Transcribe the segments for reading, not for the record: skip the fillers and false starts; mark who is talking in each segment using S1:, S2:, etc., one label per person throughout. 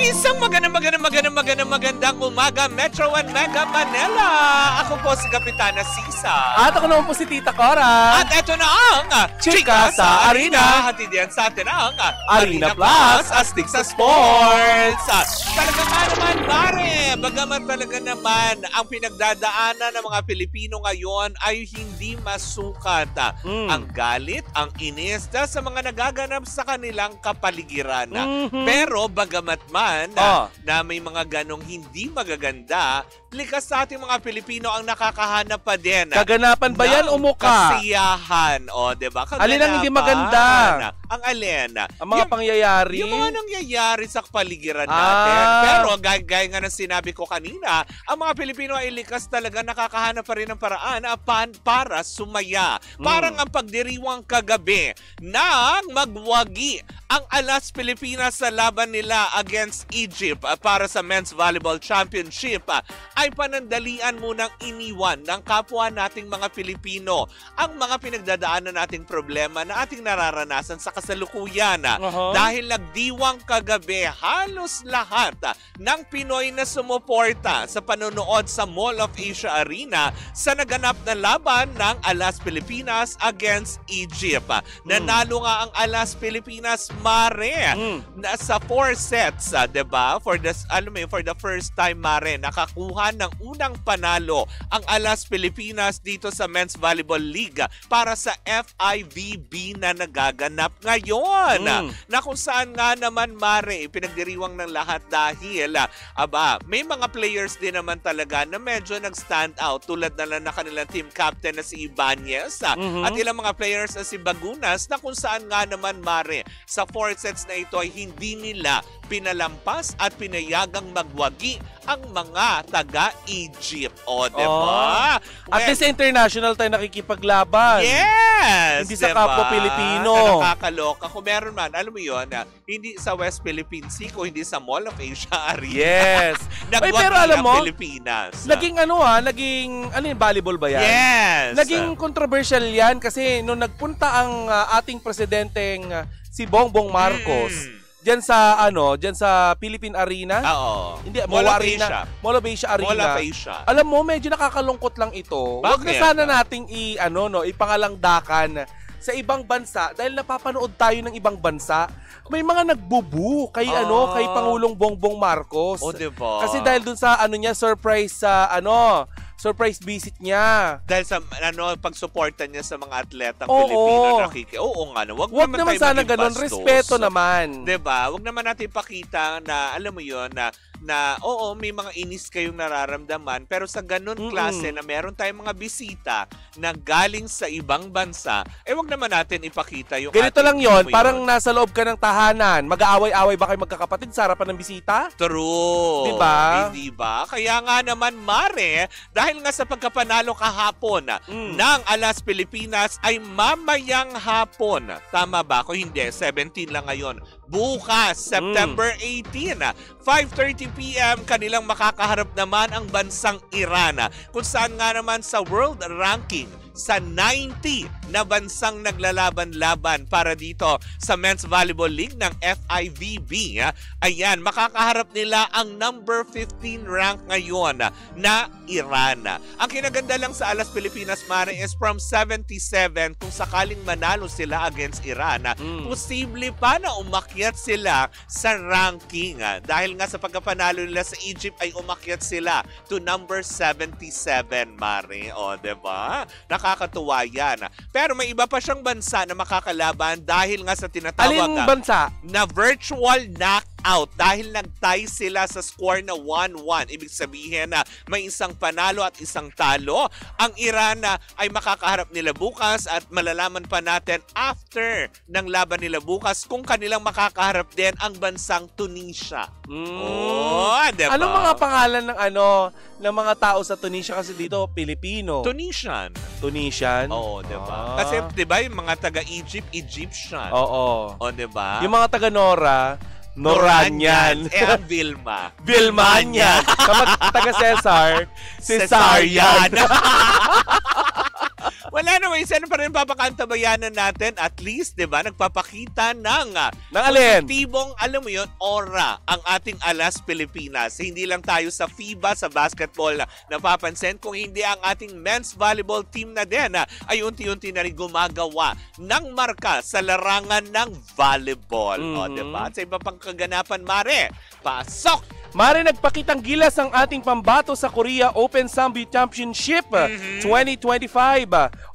S1: Isang magandang umaga, Metro and Mega Manila. Ako po si Kapitana Sisa.
S2: At ako naman po si Tita Cora.
S1: At eto na ang Chika sa Arena. Hatid yan sa atin ang
S2: Arena Plus,
S1: Astig sa Sports. Talaga naman, pare. Bagamat talaga naman ang pinagdadaanan ng mga Pilipino ngayon ay hindi masukat. Ang galit, ang inis sa mga nagaganap sa kanilang kapaligiran. Pero bagamat man na may mga ganong hindi magaganda, likas sa ating mga Pilipino ang nakakahanap pa din.
S2: Kaganapan ba yan o mukha?
S1: Kasiyahan. O, diba? Kaganapan.
S2: Alin ang hindi maganda?
S1: Ang alin?
S2: Ang mga pangyayari?
S1: Yung mga nangyayari sa kapaligiran natin. Pero gaya nga ng sinabi ko kanina, ang mga Pilipino ay likas talaga nakakahanap pa rin ng paraan para sumaya. Parang ang pagdiriwang kagabi nang magwagi ang Alas Pilipinas sa laban nila against Egypt para sa Men's Volleyball Championship ay panandalian munang iniwan ng kapwa nating mga Pilipino ang mga pinagdadaanan nating problema na ating nararanasan sa kasalukuyan. Dahil nagdiwang kagabi halos lahat ng Pinoy na sumuporta sa panonood sa Mall of Asia Arena sa naganap na laban ng Alas Pilipinas against Egypt. Nanalo nga ang Alas Pilipinas, mare, sa 4 sets, 'di ba? For the first time, mare, nakakuha ng unang panalo ang Alas Pilipinas dito sa Men's Volleyball League para sa FIVB na nagaganap ngayon. Na kung saan nga naman, mare, pinagdiriwang ng lahat dahil may mga players din naman talaga na medyo nag-stand out, tulad na lang na kanilang team captain na si Ibanez at ilang mga players na si Bagunas, na kung saan nga naman, mare, sa 4 sets na ito ay hindi nila pinalampas at pinayagang magwagi ang mga taga-Egypt. O, diba?
S2: At least international tayo nakikipaglaban.
S1: Yes!
S2: Hindi sa kapwa Pilipino.
S1: Na nakakaloka. Kung meron man, alam mo yun, hindi sa West Philippine Sea, kung hindi sa Mall of Asia Arena.
S2: Yes.
S1: Nagwagi
S2: pero alam mo,
S1: Pilipinas.
S2: Naging volleyball ba yan?
S1: Yes.
S2: Naging controversial yan kasi nung nagpunta ang ating presidenteng si Bongbong Marcos, diyan sa Philippine Arena.
S1: Oo.
S2: Hindi,
S1: Mall of Asia.
S2: Mall of Asia Arena.
S1: Mall of Asia.
S2: Alam mo, medyo nakakalungkot lang ito. Huwag na sana nating ipangalangdakan sa ibang bansa dahil napapanood tayo ng ibang bansa. May mga nagbubu kay kay Pangulong Bongbong Marcos.
S1: O, diba?
S2: Kasi dahil dun sa surprise visit niya.
S1: Dahil sa pagsuporta niya sa mga atletang Pilipino Oo nga, wag naman sana ganun,
S2: respeto naman.
S1: 'Di ba? Wag naman natin ipakita na alam mo 'yon na may mga inis kayong nararamdaman, pero sa ganun klase na meron tayong mga bisita na galing sa ibang bansa, wag naman natin ipakita yung
S2: ganito lang 'yon, parang nasa loob ka ng tahanan, mag-aaway-away ba kayo magkakapatid sa harapan ng bisita?
S1: True.
S2: 'Di ba?
S1: Hindi ba? Kaya nga naman, mare, dahil nga sa pagkapanalo kahapon ng Alas Pilipinas ay mamayang hapon. Tama ba? Kung hindi, 17 lang ngayon. Bukas, September 18, 5:30 p.m. kanilang makakaharap naman ang bansang Iran, kung saan nga naman sa world ranking sa 90 na bansang naglalaban-laban para dito sa Men's Volleyball League ng FIVB. Ayan, makakaharap nila ang number 15 rank ngayon na Iran. Ang kinaganda lang sa Alas Pilipinas, mare, is from 77, kung sakaling manalo sila against Iran, posible pa na umakyat sila sa ranking. Dahil nga sa pagkapanalo nila sa Egypt ay umakyat sila to number 77, mare. O, diba? Nakakatuwa yan. Pero may iba pa siyang bansa na makakalaban dahil nga sa tinatawag na virtual knockout, dahil nag-tie sila sa score na 1-1. Ibig sabihin na may isang panalo at isang talo. Ang Iran ay makakaharap nila bukas at malalaman pa natin after ng laban nila bukas kung kanilang makakaharap din ang bansang Tunisia. Diba?
S2: Anong mga pangalan ng mga tao sa Tunisia? Kasi dito Pilipino.
S1: Tunisian.
S2: Oo,
S1: diba? Kasi diba yung mga taga-Egypt, Egyptian.
S2: Oo.
S1: O, diba?
S2: Yung mga taga-Nora, Noranyan.
S1: Vilma. Wala naman, isa na pa rin papakantabayanan natin. At least, di ba, nagpapakita ng
S2: alin?
S1: positibong, alam mo yun, aura ang ating Alas Pilipinas. Hindi lang tayo sa FIBA, sa basketball na napapansin, kung hindi ang ating men's volleyball team na din ay unti-unti na rin gumagawa ng marka sa larangan ng volleyball. O, di ba? At sa iba pang kaganapan, Mare, pasok!
S2: Mare, nagpakitang gilas ang ating pambato sa Korea Open Sambo Championship 2025.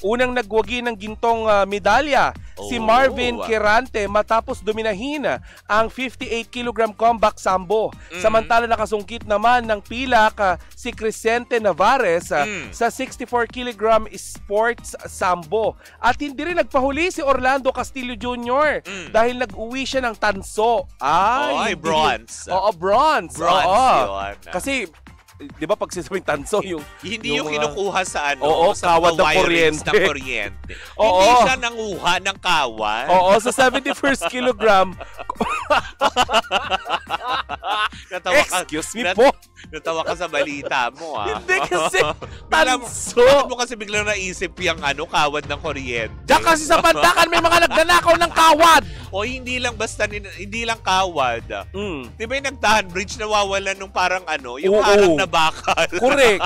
S2: Unang nagwagi ng gintong medalya si Marvin Quirante matapos dominahin ang 58 kg combat sambo. Samantala nakasungkit naman ng pilak si Crescente Navarez sa 64 kg sports sambo. At hindi rin nagpahuli si Orlando Castillo Jr. dahil nag-uwi siya ng tanso.
S1: Ay, bronze.
S2: Oo, bronze.
S1: Yun.
S2: Kasi, di ba pag sinasabing tanso,
S1: hindi yung kinukuha sa
S2: sa kawad ng kuryente.
S1: Hindi siya nanguha ng kawad.
S2: Oo, sa 71st kilogram. Excuse me po.
S1: Natawa ka sa balita mo,
S2: Hindi kasi tanso.
S1: Bakit mo kasi biglang naisip yung kawad ng kuryente?
S2: Diyan kasi sa Pandakan may mga nagnanakaw ng kawad.
S1: O hindi lang basta, hindi lang kawad. Di ba yung nagtahan bridge nawawalan nung parang yung harang na bakal?
S2: Correct.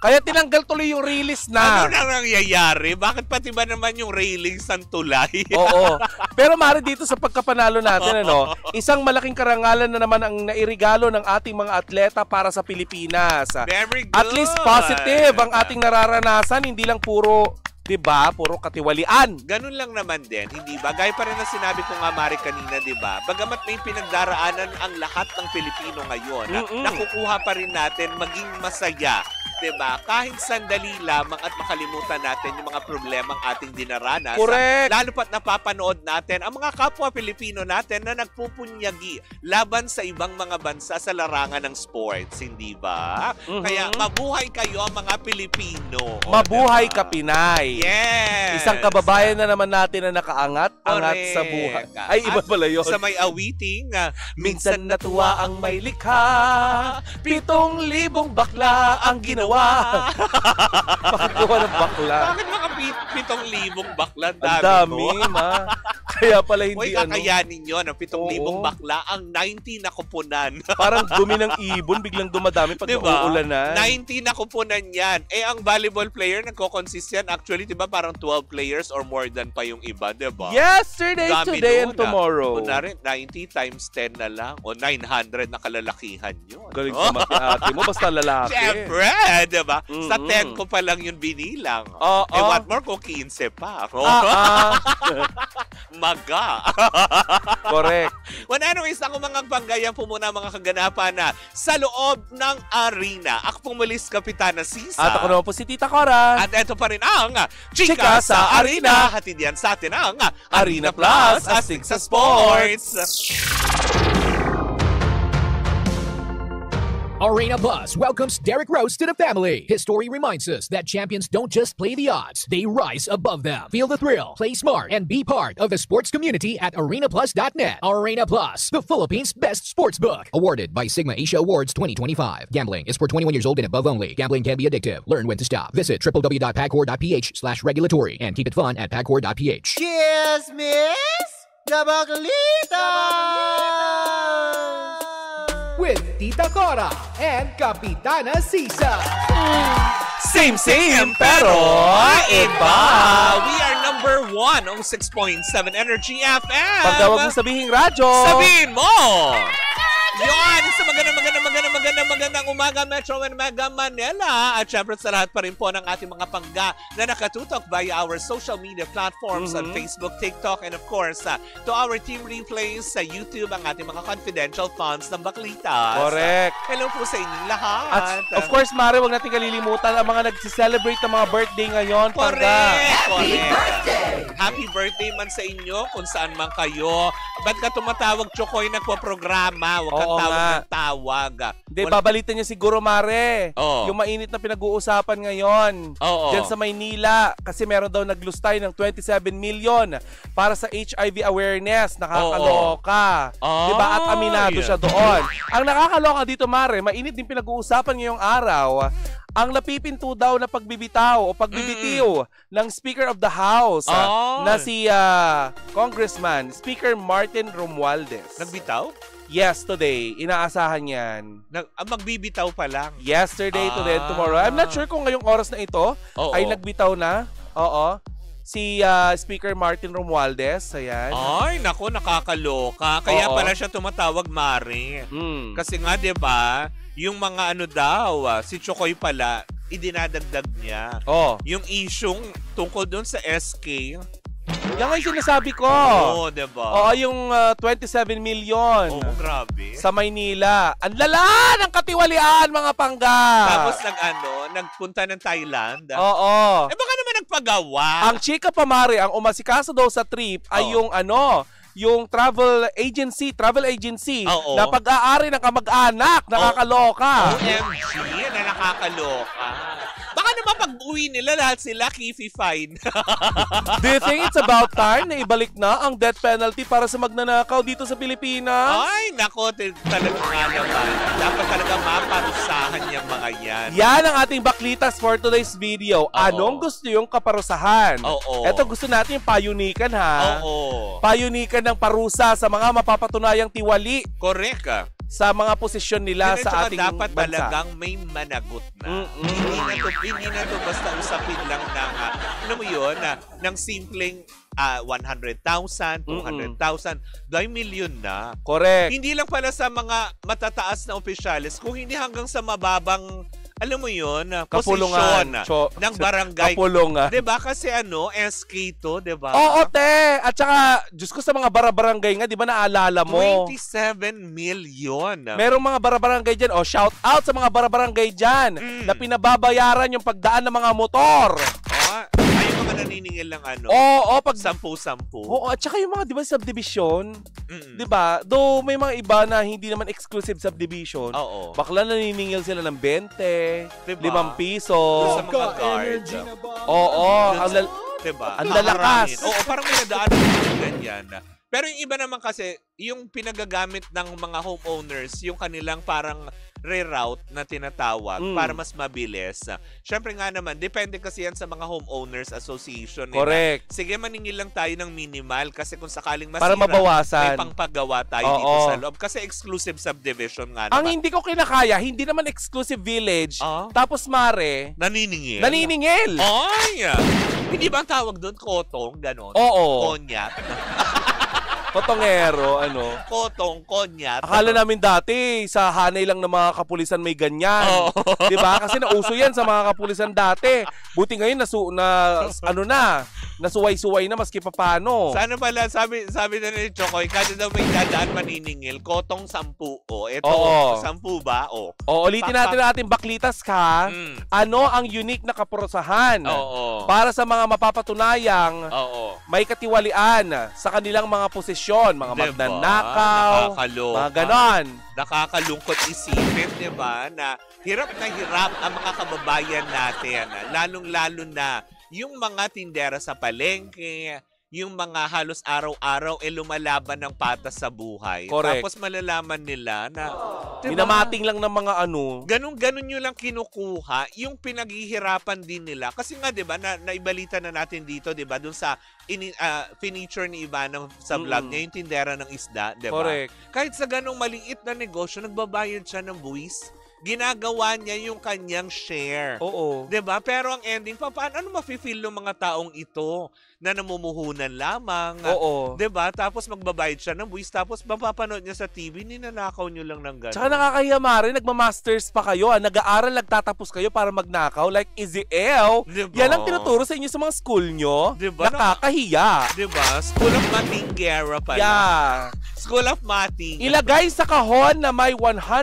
S2: Kaya tinanggal tuloy yung release na.
S1: Ano na nangyayari? Bakit pati ba naman yung railings ng tulay?
S2: Oo. Pero Mare, dito sa pagkapanalo natin, isang malaking karangalan na naman ang nairigalo ng ating mga atleta para sa Pilipinas.
S1: Very good.
S2: At least positive ang ating nararanasan, hindi lang puro, diba, puro katiwalian.
S1: Ganun lang naman din, hindi ba? Gaya pa rin na sinabi ko nga, Mari, kanina, diba? Bagamat may pinagdaraanan ang lahat ng Pilipino ngayon, nakukuha pa rin natin maging masaya. Diba? Kahit sandali lamang at makalimutan natin yung mga problemang ating dinaranas.
S2: Correct.
S1: Lalo pat napapanood natin ang mga kapwa Pilipino natin na nagpupunyagi laban sa ibang mga bansa sa larangan ng sports. Hindi ba? Kaya mabuhay kayo mga Pilipino.
S2: Mabuhay ka, Pinay.
S1: Yes.
S2: Isang kababayan na naman natin na nakaangat sa buhay. Ay, iba pala yun.
S1: Sa may awiting,
S2: minsan natuwa ang may likha, 7,000 bakla ang ginawa. Pakikuha ng bakla.
S1: Bakit mga 7,000 bakla?
S2: Ang dami, ma. Kaya pala hindi
S1: kakayanin nyo ng 7,000 bakla ang 90 na kupunan.
S2: Parang dumi ng ibon, biglang dumadami pag nauulanan.
S1: 90 na kupunan yan. Ang volleyball player, nagko-consist yan. Actually, diba parang 12 players or more than pa yung iba, diba?
S2: Yesterday, today, and tomorrow.
S1: Kunwari, 90 times 10 na lang. O 900 na kalalakihan yun.
S2: Galing sa mati-ate mo, basta lalaki.
S1: Siyempre, diba? Sa 10 ko pa lang yung binilang. What more kung 15 pa. Maga.
S2: Correct.
S1: Anyways, ako mga panggayang po muna mga kaganapan na sa loob ng arena. Ako pong mulis Kapitana Sisa.
S2: At ako naman po si Tita Cora.
S1: At ito pa rin ang Chika sa Arena. Hatid yan sa atin ang Arena Plus, astig sa sports.
S3: Arena Plus welcomes Derek Rose to the family. His story reminds us that champions don't just play the odds, they rise above them. Feel the thrill, play smart, and be part of the sports community at arenaplus.net. Arena Plus, the Philippines' best sports book. Awarded by Sigma Asia Awards 2025. Gambling is for 21 years old and above only. Gambling can be addictive. Learn when to stop. Visit www.pagcor.ph/regulatory and keep it fun at pagcor.ph.
S4: Cheers, miss! Gabaglita!
S3: With Tita Cora and Kapitana Sisa.
S2: Same, pero iba.
S1: We are number 1 on 6.7 Energy FM.
S2: Pag daw mo sabihing radyo.
S1: Sabihin mo! Yun! Sa magandang umaga, Metro and Mega Manila. At syempre sa lahat pa rin po ng ating mga pangga na nakatutok via our social media platforms on Facebook, TikTok, and of course, to our team replays sa YouTube, ang ating mga confidential fans ng Baklitas.
S2: Correct.
S1: Hello po sa inyong lahat.
S2: At of course, Mare, huwag natin kalilimutan ang mga nag-celebrate ng mga birthday ngayon.
S1: Happy birthday! Happy birthday man sa inyo kung saan man kayo. Ba't ka tumatawag, Chokoy, nagpo-programa? Huwag kang tawag.
S2: Hindi, babalitan niya siguro, Mare. Yung mainit na pinag-uusapan ngayon. Diyan sa Maynila. Kasi meron daw naglustay ng 27 million para sa HIV awareness. Nakakaloka. Diba? At aminado siya doon. Ang nakakaloka dito, Mare, mainit din pinag-uusapan ngayong araw ang napipinto daw na pagbibitaw o pagbibitiw ng Speaker of the House na si Congressman Speaker Martin Romualdez.
S1: Nagbitaw?
S2: Yes, today. Inaasahan yan.
S1: Magbibitaw pa lang?
S2: Yesterday, today, and tomorrow. I'm not sure kung ngayong oras na ito ay nagbitaw na. Oo. Si Speaker Martin Romualdez, ayan.
S1: Ay, naku, nakakaloka. Kaya pala siya tumatawag Mare. Kasi nga, di ba, yung mga ano daw, si Chokoy pala, idinadagdag niya. Yung isyong tungkol doon sa SK.
S2: Yan nga yung sinasabi ko.
S1: Oo, diba?
S2: Oo, yung 27 million.
S1: Oo, grabe.
S2: Sa Maynila. Ang lala ng katiwalian, mga pangga.
S1: Tapos nagpunta ng Thailand.
S2: Oo.
S1: Eh baka naman nagpagawa.
S2: Ang chika pa, Mare, ang umasikaso daw sa trip ay yung yung travel agency na pag-aari ng kamag-anak. Nakakaloka.
S1: OMG, na nakakaloka. Baka naman pag-uwi nila lahat sila kifi-fine.
S2: Do you think it's about time na ibalik na ang death penalty para sa magnanakaw dito sa Pilipinas?
S1: Ay, nako, talaga nga naman. Dapat talaga maparusahan yung mga yan.
S2: Yan ang ating baklitas for today's video. Anong gusto yung kaparusahan? Ito gusto natin yung payunikan, ha? Payunikan ng parusa sa mga mapapatunayang tiwali.
S1: Correct.
S2: Sa mga posisyon nila sa ating
S1: dapat
S2: bansa.
S1: Talagang may managot na. Hindi na to basta usapin lang ng, ano mo yun, ng simpleng 100,000, 200,000, 2 million na.
S2: Correct.
S1: Hindi lang pala sa mga matataas na opisyalis, kung hindi hanggang sa mababang, alam mo yun, posisyon ng barangay.
S2: Kapulungan.
S1: Diba? Kasi SK to, diba?
S2: Oo, te. At saka, Diyos ko, sa mga barangay nga, di ba naalala mo?
S1: 27 million.
S2: Merong mga barangay dyan. Shout out sa mga barangay dyan na pinababayaran yung pagdaan ng mga motor.
S1: Ay, yung mga naniningil ng
S2: pag
S1: 10-10.
S2: Oo, at saka yung mga, di ba, subdivision? Di ba? Though may mga iba na hindi naman exclusive subdivision. Bakla naniningil sila ng 20, diba? 5 piso.
S1: Sa mga guard.
S2: Diba? Ang lalakas.
S1: Parang may nadaanan ng ganyan. Pero yung iba naman kasi, yung pinagagamit ng mga homeowners, yung kanilang parang reroute na tinatawag para mas mabilis. Siyempre nga naman, depende kasi yan sa mga homeowners association.
S2: Correct.
S1: Sige, maningil lang tayo ng minimal kasi kung sakaling masira,
S2: para mabawasan.
S1: may pangpagawa tayo dito sa loob. Kasi exclusive subdivision nga naman.
S2: Ang hindi ko kinakaya, hindi naman exclusive village. Tapos, Mare,
S1: naniningil. Ay! Hindi ba ang tawag doon? Kotong? Ganon? Konyat?
S2: Kotongero,
S1: Kotong, konyat.
S2: Akala namin dati, sa hanay lang ng mga kapulisan may ganyan. Diba? Kasi nauso yan sa mga kapulisan dati. Buti ngayon, nasuway-suway na maski papano.
S1: Sana pala, sabi na ni Chokoy, kada daw may dadaan maniningil, kotong 10. Ito, 10 ba?
S2: Ulitin natin ang ating baklitas, ka. Ano ang unique na kaparusahan para sa mga mapapatunayang may katiwalian sa kanilang mga posisyon, mga magnanakaw, mga ganon.
S1: Nakakalungkot isipin, di ba, na hirap ang mga kababayan natin, lalong-lalo na yung mga tindera sa palengke, yung mga halos araw-araw lumalaban ng patas sa buhay.
S2: Correct.
S1: Tapos malalaman nila na
S2: minamating lang ng mga
S1: ganun nyo lang kinukuha, yung pinaghihirapan din nila. Kasi nga, di ba, naibalita na natin dito, di ba, dun sa finiture ni Ivana sa vlog niya, yung tindera ng isda, di ba?
S2: Correct.
S1: Kahit sa ganung maliit na negosyo, nagbabayad siya ng buwis. Ginagawa niya yung kanyang share. Diba? Pero ang ending, ano mafe-feel ng mga taong ito na namumuhunan lamang? Diba? Tapos magbabayad siya ng buwis, tapos mapapanood niya sa TV, ninanakaw niyo lang ng gano'n.
S2: Tsaka nakakahiya, Mare, nagma-masters pa kayo. Nag-aaral, nagtatapos kayo para magnakaw. Like Eziel.
S1: Diba?
S2: Yan ang tinuturo sa inyo sa mga school nyo.
S1: Diba?
S2: Nakakahiya.
S1: Diba? School of Matingera pala.
S2: Yeah.
S1: School of Mating.
S2: Ilagay sa kahon na may 1.3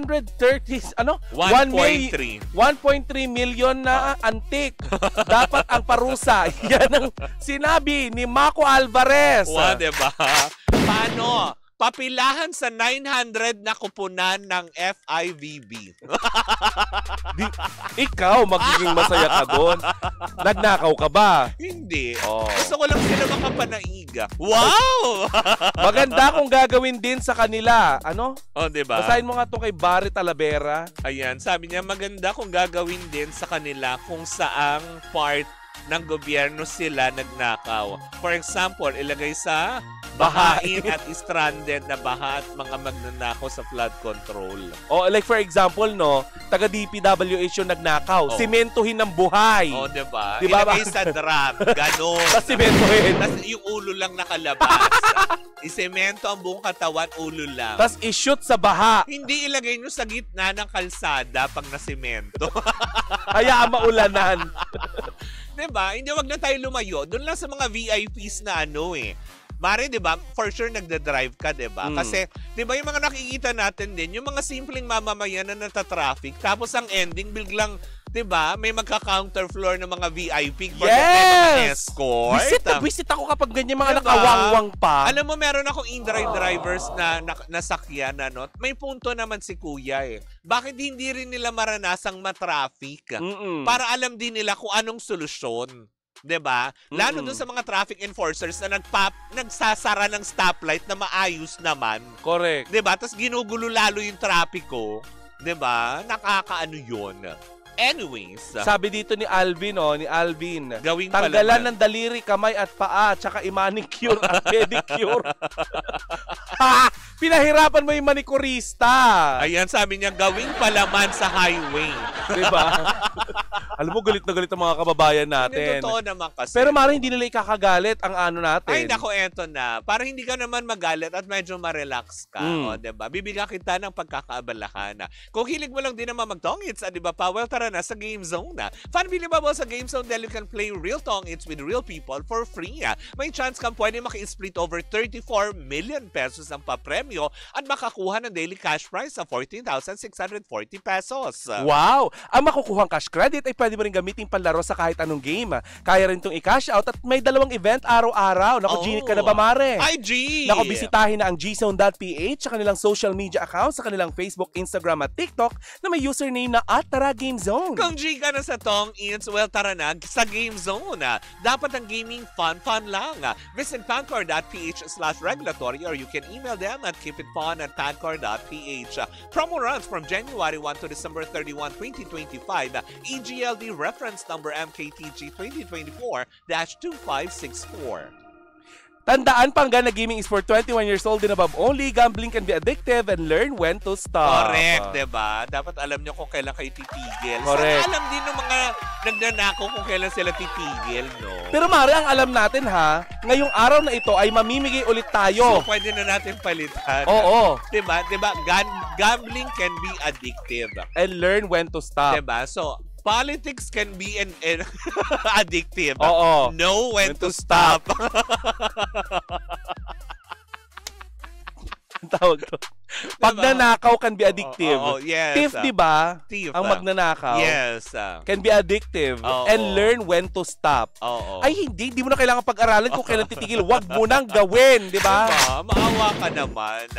S2: million na antik. Dapat ang parusa. Yan ang sinabi ni Mako Alvarez.
S1: Diba? Paano? papilahan sa 900 na kupunan ng FIVB.
S2: Ikaw, magiging masaya ka doon. Nagnakaw ka ba?
S1: Hindi.
S2: Oh.
S1: Gusto ko lang sila makapanaiga. Wow!
S2: Maganda kung gagawin din sa kanila. Ano?
S1: Oh, diba?
S2: Basahin mo nga ito kay Barry Talavera.
S1: Ayan, sabi niya, maganda kung gagawin din sa kanila kung saang part ng gobyerno sila nagnakaw. For example, ilagay sa bahain at stranded na baha at mga magnanakaw sa flood control.
S2: O, like for example, no, taga DPWH yung nagnakaw.
S1: Oh.
S2: Sementohin ng buhay.
S1: O, diba?
S2: Diba?
S1: Ilagay sa drum. Ganon.
S2: Tapos sementohin.
S1: Tapos yung ulo lang nakalabas. Isemento ang buong katawan, ulo lang.
S2: Tapos i-shoot sa baha.
S1: Hindi ilagay nyo sa gitna ng kalsada pag nasemento.
S2: Hayaan maulanan.
S1: Diba? Hindi, wag na tayo lumayo. Doon lang sa mga VIPs na ano eh. Mare, di ba? For sure, nagda-drive ka, di ba? Kasi, di ba, yung mga nakikita natin din, yung mga simpleng mamamayan na natatraffic, tapos ang ending, biglang, di ba, may magka-counter floor ng mga VIP. May mga escort.
S2: Visit ako kapag ganyan mga nakawangwang pa.
S1: Alam mo, meron akong in-drive drivers na nasakyan, ano? May punto naman si kuya eh. Bakit hindi rin nila maranasang matraffic? Para alam din nila kung anong solusyon. 'Di ba? Lalo dun sa mga traffic enforcers na nagsasara ng stoplight na maayos naman.
S2: Correct.
S1: 'Di ba? Tapos ginugulo lalo yung trapiko. 'Di ba? Nakakaano 'yon. Anyways,
S2: sabi dito ni Alvin,
S1: gawing
S2: tanggalan ng daliri, kamay at paa, tsaka i-manicure at pedicure. Pinahirapan mo yung manikurista.
S1: Ayan, sabi niya, gawing palaman sa highway.
S2: Diba? Alam mo, galit na galit ang mga kababayan natin.
S1: Hindi, totoo naman kasi.
S2: Pero Mara, hindi nila ikakagalit ang ano natin.
S1: Ay, nako, eto na. Para hindi ka naman magalit at medyo ma-relax ka. O, diba? Bibigyan kita ng pagkakaabalahan. Kung hilig mo lang din naman mag-tongits, diba, Powell, tara na sa Game Zone na. Fun-believable sa Game Zone dahil you can play real tongits with real people for free. May chance kang pwede maki-split over 34 million pesos ang papremyo at makakuha ng daily cash prize sa 14,640 pesos.
S2: Wow! Ang makukuhang cash credit ay pwede mo rin gamitin panlaro sa kahit anong game. Kaya rin itong i-cash out at may 2 event araw-araw. Naku, Gini ka na ba, Mare?
S1: Ay, G!
S2: Naku, bisitahin na ang gzone.ph sa kanilang social media accounts, sa kanilang Facebook, Instagram at TikTok na may username na @TaraGameZone.
S1: Kung G ka na sa Tong-ins, well, tara na sa Game Zone. Dapat ang gaming fun lang. Visit pancor.ph/regulatory or you can email them at keepitfun@pancor.ph. Promo runs from January 1 to December 31, 2025. EGLD reference number MKTG 2024-2564.
S2: Tandaan, Pangga, na gaming is for 21 years old and above only. Gambling can be addictive and learn when to stop.
S1: Correct, diba? Dapat alam nyo kung kailan kayo titigil.
S2: Correct.
S1: Sana alam din ng mga nagnanako kung kailan sila titigil, no?
S2: Pero Mare, ang alam natin ngayong araw na ito ay mamimigay ulit tayo.
S1: So, pwede na natin palitan.
S2: Oo.
S1: Diba? Gambling can be addictive.
S2: And learn when to stop.
S1: Diba? So, politics can be addictive.
S2: Oo.
S1: Know when to stop.
S2: Ang tawag to. Pag nanakaw can be addictive.
S1: Yes.
S2: Thief, di ba?
S1: Thief.
S2: Ang magnanakaw.
S1: Yes.
S2: Can be addictive. And learn when to stop. Ay, hindi mo na kailangan pag-aralan kung kailan titigil. Huwag mo nang gawin, di ba?
S1: Diba? Maawa ka naman.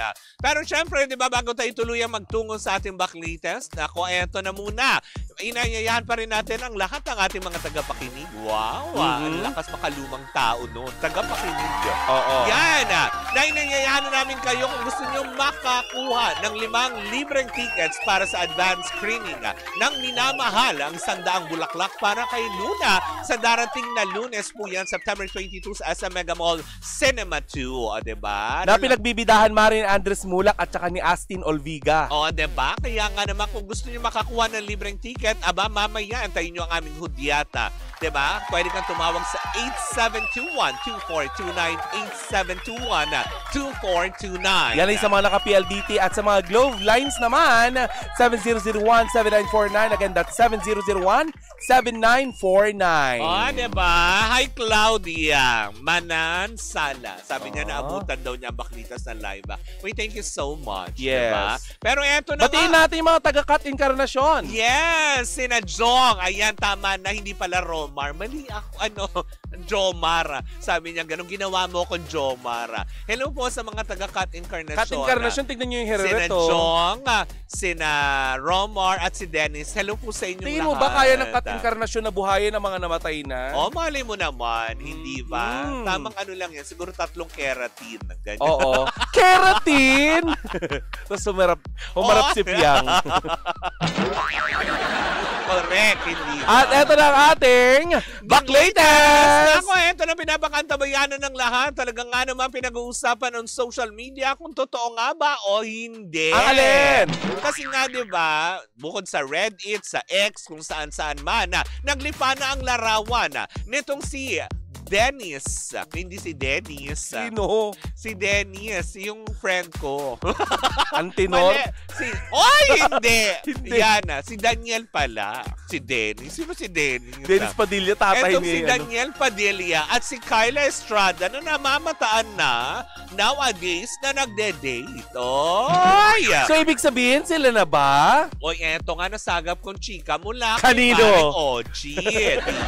S1: Pero syempre, di ba, bago tayo tuluyang magtungo sa ating Bakli test, ako, eto na muna. Inayayahan pa rin natin ang lahat ng ating mga tagapakinig. Wow, ang lakas makalumang tao noon. Tagapakinig. Yan. Inayayahan na namin kayo kung gusto nyo makakuha ng 5 libreng tickets para sa advance screening ng minamahal ang 100 bulaklak para kay Luna sa darating na Lunes po yan, September 22 sa SM Mega Mall Cinema 2. Diba?
S2: Na pinagbibidahan Marin Andres Mulak at saka ni Astin Olviga.
S1: Diba? Kaya nga naman kung gusto nyo makakuha ng libreng ticket, mamaya antayin nyo ang aming hudyata. Diba? Pwede kang tumawag sa 8721-2429, 8721-2429.
S2: Yan ay sa mga naka-PLDT at sa mga Globe lines naman, 7001-7949. Again, that's 7001-7949.
S1: Diba? Hi, Claudia. Manan Sala. Sabi niya naabutan daw niya ang Baklitas na live. We thank you so much.
S2: Yes.
S1: Diba? Pero eto na
S2: batiin natin yung mga taga-Cut Encarnacion.
S1: Yes! Sina Jong. Ayan, tama na. Hindi pala Romar. Mali ako. Jomar. Sabi niya, ganun ginawa mo kung Jomar. Hello po sa mga taga-Kat Encarnacion.
S2: Kat Encarnacion, tignan niyo yung
S1: Sina
S2: herereto.
S1: Jong, sina Romar at si Dennis. Hello po sa inyong
S2: Tingin
S1: lahat.
S2: mo ba kaya ng Kat Encarnacion na buhayin ang mga namatay na?
S1: Oh, malay mo naman, hindi ba? Tamang ano lang yan, siguro 3 keratin. Ganyan.
S2: Oo. Keratin! Tapos humarap si Piang.
S1: Correct, hindi ba?
S2: At eto na ang ating Baklatest!
S1: Ako, eto na pinapakantabayanan ng lahat. Talagang nga naman pinag-uusapan on social media kung totoo nga ba o hindi.
S2: Ang alin?
S1: Kasi nga, di ba, bukod sa Reddit, sa X, kung saan-saan man, naglipa na ang larawan nitong si Dennis. Hindi si Dennis.
S2: Sino?
S1: Si Dennis, yung friend ko.
S2: Antinor?
S1: Oy, hindi!
S2: Hindi.
S1: Yan, si Daniel pala. Si Dennis. Sino si Dennis?
S2: Dennis Padilla, tatay
S1: Etong
S2: ni...
S1: si Daniel Padilla at si Kyla Estrada na namamataan na nowadays na nagde-date. Oy!
S2: So, ibig sabihin, sila na ba?
S1: Oy, eto nga nasagap kong chika mula
S2: Kanino?
S1: kay Paring Oji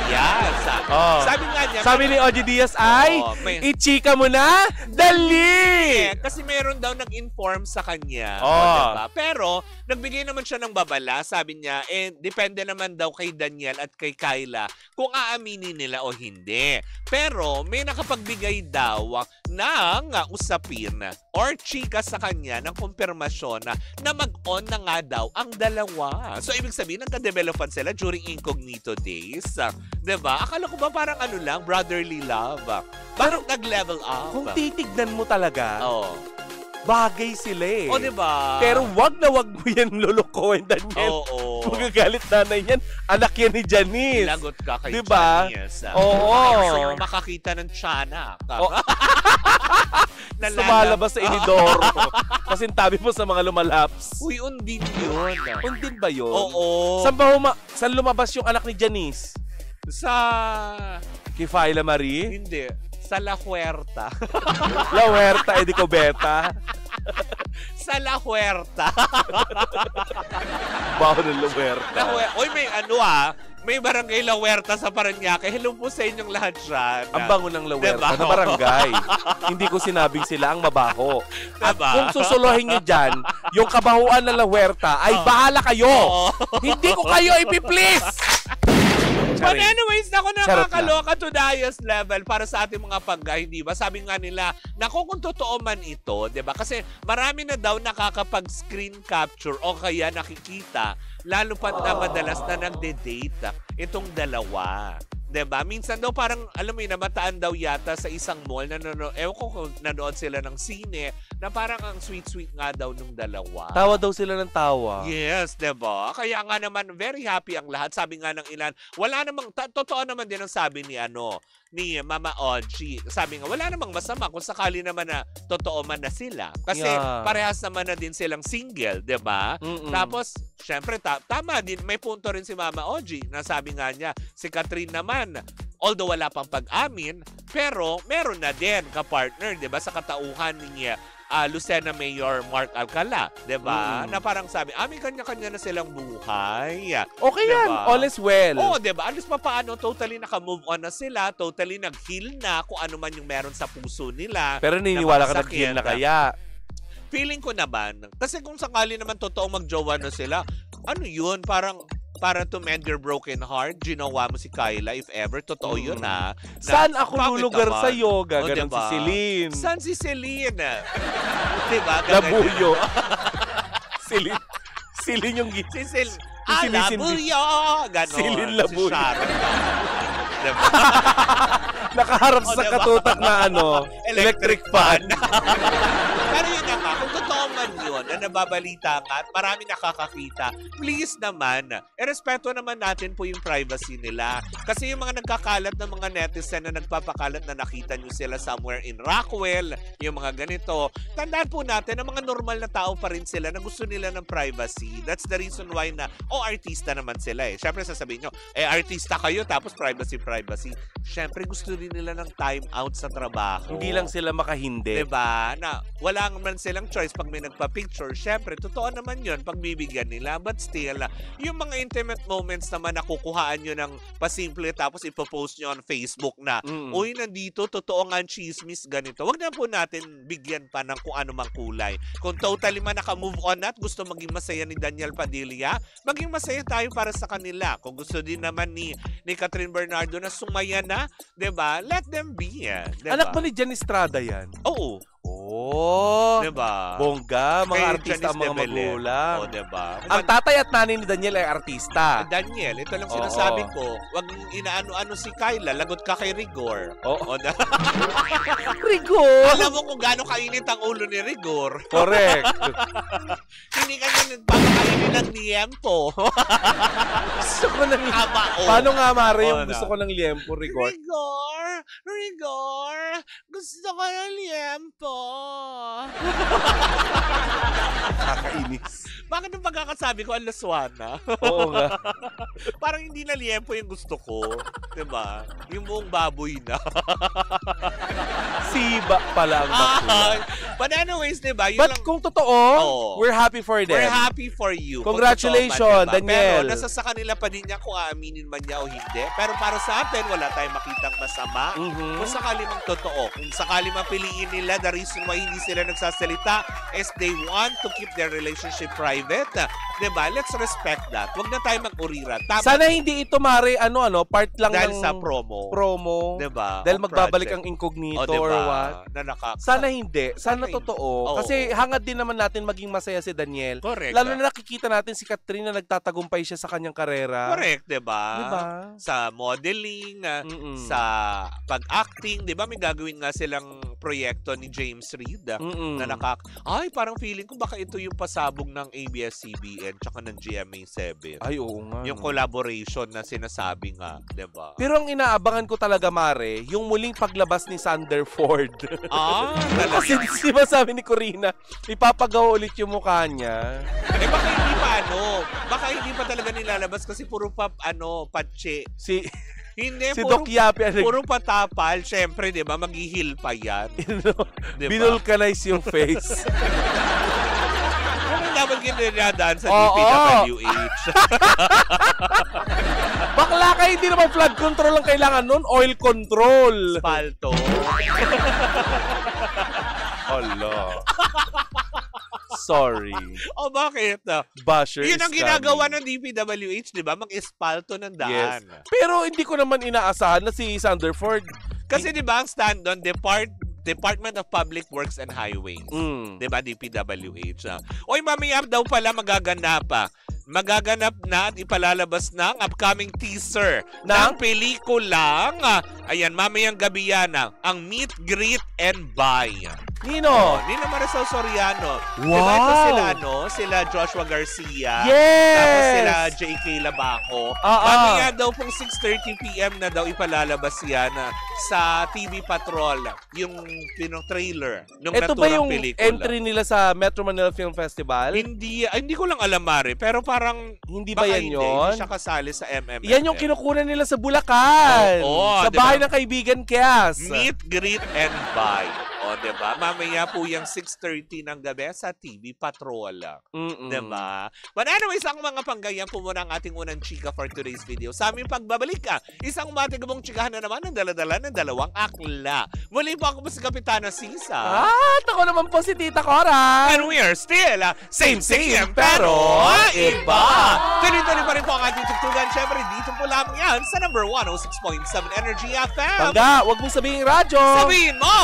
S1: Diaz.
S2: Oh.
S1: Sabi nga niya,
S2: Sabi ni Oji Diaz ay, ichika mo na, dali!
S1: kasi meron daw nag-inform sa kanya.
S2: Oh.
S1: Diba? Pero, nagbigay naman siya ng babala. Sabi niya, depende naman daw kay Daniel at kay Kyla kung aaminin nila o hindi. Pero, may nakapagbigay daw ng usapin or chika sa kanya ng kumpirmasyon na mag-on na nga daw ang dalawa. So, ibig sabihin, nagka-developan sila during incognito days. Diba? Akala ko ba parang ano lang, brotherly love. Parang nag-level up.
S2: Kung titignan mo talaga, bagay sila eh.
S1: O, diba?
S2: Pero wag na wag mo yan lulukohin, Daniel.
S1: Oo.
S2: Magagalit nanay yan. Anak yan ni Janice.
S1: Lagot ka kay
S2: Diba?
S1: Janice.
S2: Oo.
S1: Gusto nyo makakita ng tiyanak.
S2: Oh. Sumalabas sa inidoro. Kasi tabi mo sa mga lumalaps.
S1: Uy, undin yun.
S2: Undin ba yun?
S1: Oo.
S2: Saan lumabas yung anak ni Janice?
S1: Sa...
S2: Kay Faila Marie?
S1: Hindi. Sa La Huerta.
S2: La Huerta, Edico Beta.
S1: Sa La Huerta.
S2: Baho ng La Huerta.
S1: Uy, may may barangay La Huerta sa Parañaque. Hello po sa inyong lahat dyan.
S2: Ang bango ng La Huerta
S1: Diba?
S2: na barangay. Hindi ko sinabing sila ang mabaho. At
S1: Diba?
S2: kung susuluhin nyo dyan, yung kabahuan ng La Huerta ay bahala kayo. Hindi ko kayo ipiplease.
S1: But anyways, ako
S2: Charot
S1: nakakaloka to the highest level para sa ating mga pagka, hindi ba? Sabi nga nila, naku kung totoo man ito, di ba? Kasi marami na daw nakakapag-screen capture o kaya nakikita, lalo pa na madalas na nagde-date itong dalawa. Diba? Minsan daw parang, alam mo yun, namataan daw yata sa isang mall na ewan ko kung nanood sila ng sine, na parang ang sweet-sweet nga daw nung dalawa.
S2: Tawa daw sila ng tawa.
S1: Yes, diba? Kaya nga naman, very happy ang lahat. Sabi nga ng ilan, wala namang, totoo naman din ang sabi ni ni Mama Oji. Sabi nga, wala namang masama kung sakali naman na totoo man na sila. Kasi parehas naman na din silang single, diba? Tapos, syempre, tama din, may punto rin si Mama Oji na sabi nga niya, si Catherine naman, although wala pang pag-amin, pero meron na din ka-partner, diba? Sa katauhan niya, Lucena Mayor Mark Alcala, diba? Na parang sabi, may kanya-kanya na silang buhay.
S2: Okay
S1: diba?
S2: yan, all is well.
S1: Oo, diba? Alis pa paano, totally naka-move on na sila, totally nag-heal na kung ano man yung meron sa puso nila.
S2: Pero naniniwala ka nag-heal na kaya?
S1: Feeling ko naman, kasi kung sakali naman totoong mag-jowa na sila, ano yun, parang para to mend your broken heart, ginawa mo si Kyla, if ever, totoo yun
S2: Saan ako lulugar sa
S1: naman?
S2: yoga?
S1: O,
S2: Ganon
S1: diba?
S2: si Celine.
S1: Saan si Celine? Diba?
S2: Labuyo. Celine yung
S1: Si Celine.
S2: sinisindi.
S1: Labuyo! Ganon.
S2: Celine Labuyo.
S1: Si Sharon. Diba?
S2: Nakaharap sa katutak na electric fan.
S1: Pero yun nga, kung totoo man yun, na nababalita nga at marami nakakakita, please naman, irespeto naman natin po yung privacy nila. Kasi yung mga nagkakalat ng mga netizen na nagpapakalat na nakita nyo sila somewhere in Rockwell, yung mga ganito, tandaan po natin na mga normal na tao pa rin sila na gusto nila ng privacy. That's the reason why na, artista naman sila eh. Siyempre sasabihin nyo, artista kayo tapos privacy. Siyempre gusto rin nila ng time out sa trabaho.
S2: Hindi lang sila makahindi.
S1: Diba? Na wala wala man silang choice pag may nagpa-picture, syempre, totoo naman yun, pagbibigyan nila. But still, yung mga intimate moments naman na kukuhaan nyo ng pasimple tapos ipopost nyo on Facebook na, uy, nandito, totoo nga ang chismis, ganito. Wag na po natin bigyan pa ng kung ano mang kulay. Kung totally man naka-move on at gusto maging masaya ni Daniel Padilla, maging masaya tayo para sa kanila. Kung gusto din naman ni Catherine Bernardo na sumaya na, 'di ba? Let them be. Diba?
S2: Anak ba ni Jan Estrada yan?
S1: Oo.
S2: Oh,
S1: diba?
S2: Bongga, mga
S1: Kay
S2: artista ang
S1: Janice
S2: mga
S1: de Belen.
S2: magulang.
S1: O, diba?
S2: Ang tatay at nanay ni Daniel ay artista.
S1: Daniel, ito lang sinasabi ko, wag inaano-ano si Kyla, lagot ka kay Rigor.
S2: Oo.
S1: O,
S2: Rigor!
S1: alam mo kung gaano kainit ang ulo ni Rigor.
S2: Correct.
S1: Hindi ka niya nagpapakainin ng liempo.
S2: Gusto ko ng...
S1: Tama,
S2: Paano nga, Mare, yung
S1: na.
S2: gusto ko ng liempo, Rigor?
S1: Rigor, gusto ko ng liempo.
S2: Kakainis.
S1: Bakit yung pagkakasabi ko, ang laswana?
S2: Oo nga.
S1: Parang hindi na liempo yung gusto ko. Diba? Yung buong baboy na.
S2: Siba pala ang bakula.
S1: But anyways, diba? Yun
S2: But
S1: lang,
S2: kung totoo, we're happy for them.
S1: we're happy for you.
S2: Congratulations,
S1: Kung totoo man, diba?
S2: Daniel.
S1: Pero nasa sa kanila pa din niya kung aaminin man niya o hindi. Pero para sa atin, wala tayong makitang masama. Kung sakali mang totoo, kung sakali mang piliin nila, the reason why hindi sila nagsasalita is they want to keep their relationship private. Diba? Let's respect that. Huwag na tayo mag-urira. Tama.
S2: Sana hindi ito, Mare, part lang
S1: Dahil
S2: ng
S1: sa promo.
S2: Diba?
S1: O
S2: Dahil magbabalik
S1: project.
S2: ang incognito
S1: O, diba?
S2: or what.
S1: Na
S2: Sana hindi. Sana
S1: Sana
S2: totoo.
S1: Oo.
S2: Kasi hangad din naman natin maging masaya si Daniel.
S1: Correct.
S2: Lalo na nakikita natin si Catherine na nagtatagumpay siya sa kanyang karera.
S1: Correct, diba?
S2: Diba?
S1: Sa modeling, sa pag-acting, diba? May gagawin nga silang proyekto ni James Reid na ay, parang feeling ko baka ito yung pasabog ng ABS-CBN tsaka ng GMA7.
S2: Ay, oo nga.
S1: Yung collaboration na sinasabi nga, diba?
S2: Pero ang inaabangan ko talaga, Mare, yung muling paglabas ni Sander Ford. Kasi di ba sabi ni Corina, ipapagawa ulit yung mukha niya.
S1: Eh baka hindi pa baka hindi pa talaga nilalabas kasi puro pa patse. Hindi,
S2: Si Doc Yapi.
S1: puro patapal. Siyempre, di ba, maghihil pa yan. Diba?
S2: Binulcanize yung face.
S1: Ano dapat ginadaan sa DPWH?
S2: Bakla ka, hindi naman flood control ang kailangan nun. Oil control.
S1: Palto.
S2: Allah. Sorry.
S1: O bakit?
S2: Basher
S1: Yun
S2: is
S1: ang ginagawa
S2: coming.
S1: ng DPWH, di ba? Mag-espalto ng daan.
S2: Yes. Pero hindi ko naman inaasahan na si Sander Ford.
S1: Kasi di ba ang stand doon, Department of Public Works and Highways. Di ba? DPWH. Oy, mamaya daw pala magaganap na at ipalalabas ng upcoming teaser ng pelikulang, ayan, mamayang gabi yan, ang Meet, Greet, and Buy.
S2: Nino?
S1: Nina Marisol Soriano.
S2: Wow!
S1: Diba ito sila Joshua Garcia.
S2: Yes!
S1: Tapos sila J.K. Labaco. Mamaya daw pong 6:30 p.m. na daw ipalalabas yan sa TV Patrol, yung trailer ng
S2: Ito ba
S1: naturang
S2: yung
S1: pelikula.
S2: entry nila sa Metro Manila Film Festival?
S1: Hindi ko lang alam, Mare, pero parang
S2: Hindi ba
S1: baka
S2: yan
S1: hindi
S2: yun?
S1: siya kasali sa MMFF.
S2: Yan yung kinukunan nila sa Bulacan.
S1: Oo,
S2: sa
S1: diba?
S2: bahay ng kaibigan Kias.
S1: Meet, Greet, and Buy. O, diba? Mamaya po yung 6:30 ng gabi sa TV Patrol. Diba? But anyways, ang mga panggayan po muna ang ating unang chika for today's video. Sa aming pagbabalik isang matigabong chikahan na naman ng dala-dala ng dalawang akla. Muli po ako po si Kapitana Sisa.
S2: At ako naman po si Tita Cora.
S1: And we are still same pero iba. Tuloy-tuloy pa rin po ang ating tugtugan. Siyempre, dito po lamang yan sa number 106.7 Energy FM.
S2: Tanda, wag mong sabihin radyo.
S1: Sabihin mo!